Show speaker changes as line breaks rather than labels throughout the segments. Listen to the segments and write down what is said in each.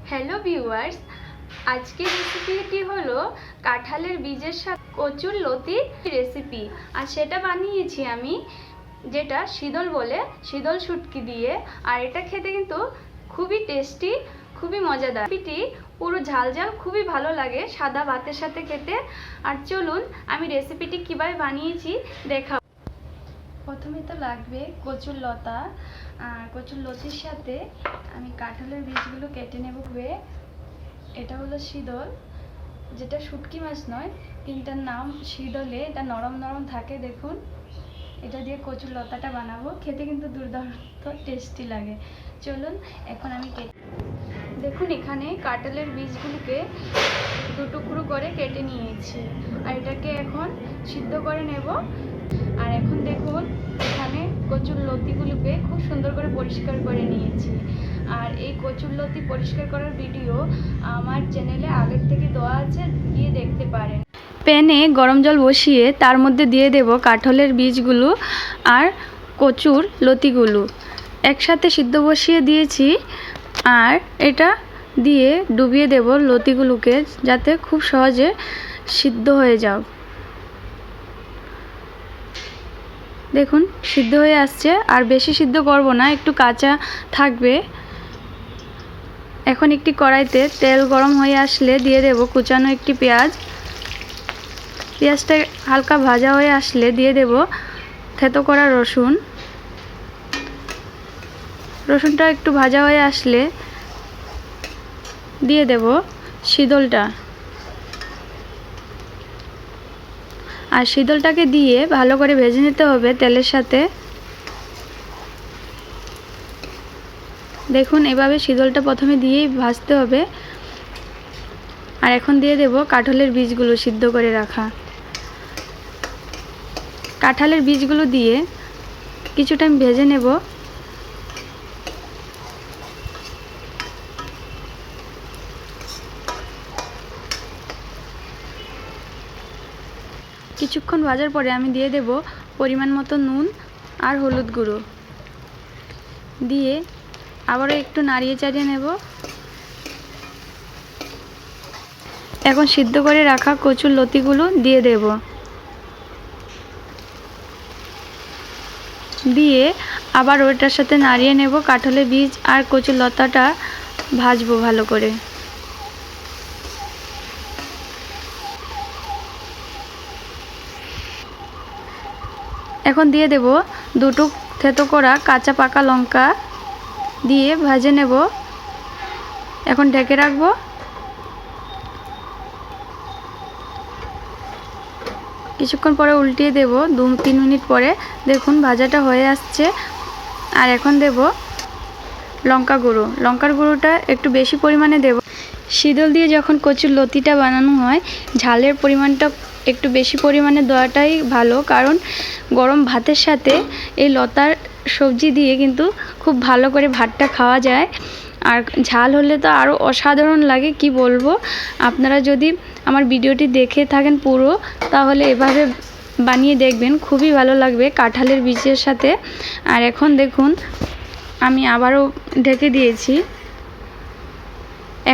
Hello viewers, আজকের রেসিপিটি হলো কাঁঠালের বীজের সাথে কচুর লতি রেসিপি। আর সেটা বানিয়েছি আমি, যেটা শীতল বলে, শীতল শুটকি দিয়ে। আর এটা খেতে কিন্তু খুবই টেস্টি, খুবই মজাদার। রেসিপিটি পুরো ঝাল ঝাল, খুবই ভালো লাগে সাদা ভাতের সাথে খেতে। আর চলুন আমি রেসিপিটি কীভাবে বানিয়েছি দেখাবো। প্রথমে তো লাগবে কচুর লতা, আর কচুর লতির সাথে আমি কাঁঠালের বীজগুলো কেটে নেব। এটা হলো শীতল, যেটা শুটকি মাছ নয় কিন্তু এর নাম শীতলে। এটা নরম নরম থাকে, দেখুন। এটা দিয়ে কচুর লতাটা বানাবো, খেতে কিন্তু দুর্দান্ত টেস্টি লাগে। চলুন এখন আমি দেখুন, এখানে কাঁঠালের বীজগুলোকে দু টুকরো করে কেটে নিয়েছি, আর এটাকে এখন সিদ্ধ করে নেব। আর এখন দেখুন, এখানে কচুর লতিগুলোকে খুব সুন্দর করে পরিষ্কার করে নিয়েছি। আর এই কচুর লতি পরিষ্কার করার ভিডিও আমার চ্যানেলে আগের থেকে দেওয়া আছে, গিয়ে দেখতে পারেন। প্যানে গরম জল বসিয়ে তার মধ্যে দিয়ে দেব কাঁঠালের বীজগুলো আর কচুর লতিগুলো একসাথে সিদ্ধ বসিয়ে দিয়েছি। আর এটা দিয়ে ডুবিয়ে দেব লতিগুলোকে, যাতে খুব সহজে সিদ্ধ হয়ে যাও। দেখুন সিদ্ধ হয়ে আসছে, আর বেশি সিদ্ধ করব না, একটু কাঁচা থাকবে। এখন একটি কড়াইতে তেল গরম হয়ে আসলে দিয়ে দেব কুচানো একটি পেঁয়াজ। পেঁয়াজটা হালকা ভাজা হয়ে আসলে দিয়ে দেব থেতো করা রসুন। রসুনটা একটু ভাজা হয়ে আসলে দিয়ে দেব শীতলটা। আর শীতলটাকে দিয়ে ভালো করে ভেজে নিতে হবে তেলের সাথে। দেখুন এভাবে শীতলটা প্রথমে দিয়েই ভাজতে হবে। আর এখন দিয়ে দেব কাঁঠালের বীজগুলো সিদ্ধ করে রাখা। কাঁঠালের বীজগুলো দিয়ে কিছুটা আমি ভেজে নেব। কিছুক্ষণ ভাজার পরে আমি দিয়ে দেব পরিমাণ মতো নুন আর হলুদ গুঁড়ো দিয়ে আবারও একটু নাড়িয়ে চাড়িয়ে নেব। এখন সিদ্ধ করে রাখা কচুর লতিগুলো দিয়ে দেব, দিয়ে আবার ওটার সাথে নাড়িয়ে নেব। কাঁঠালের বীজ আর কচুর লতাটা ভাজবো ভালো করে। এখন দিয়ে দেব দুটো থেতো করা কাঁচা পাকা লঙ্কা দিয়ে ভেজে নেব। এখন ঢেকে রাখবো। কিছুক্ষণ পরে উল্টিয়ে দেব, 2-3 মিনিট পরে দেখুন ভাজাটা হয়ে আসছে। আর এখন দেব লঙ্কা গুঁড়ো। লঙ্কার গুঁড়োটা একটু বেশি পরিমাণে দেব। শীতল দিয়ে যখন কচুর লতিটা বানানো হয়, ঝালের পরিমাণটা একটু বেশি পরিমাণে দেওয়াটাই ভালো, কারণ গরম ভাতের সাথে এই লতার সবজি দিয়ে কিন্তু খুব ভালো করে ভাতটা খাওয়া যায়। আর ঝাল হলে তো আরও অসাধারণ লাগে, কি বলবো। আপনারা যদি আমার ভিডিওটি দেখে থাকেন পুরো, তাহলে এভাবে বানিয়ে দেখবেন, খুবই ভালো লাগবে কাঁঠালের বীজের সাথে। আর এখন দেখুন আমি আবারও ঢেকে দিয়েছি।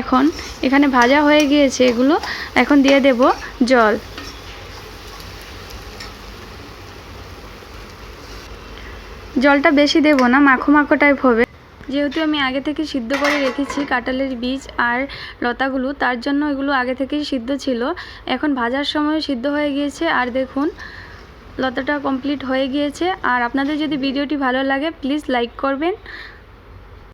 এখন এখানে ভাজা হয়ে গিয়েছে এগুলো। এখন দিয়ে দেব জল। জলটা বেশি দেব না, মাখো মাখো টাইপ হবে। যেহেতু আমি আগে থেকে সিদ্ধ করে রেখেছি কাঁঠালের বীজ আর লতাগুলো, তার জন্য এগুলো আগে থেকেই সিদ্ধ ছিল। এখন ভাজার সময় সিদ্ধ হয়ে গিয়েছে। আর দেখুন লতাটা কমপ্লিট হয়ে গিয়েছে। আর আপনাদের যদি ভিডিওটি ভালো লাগে প্লিজ লাইক করবেন।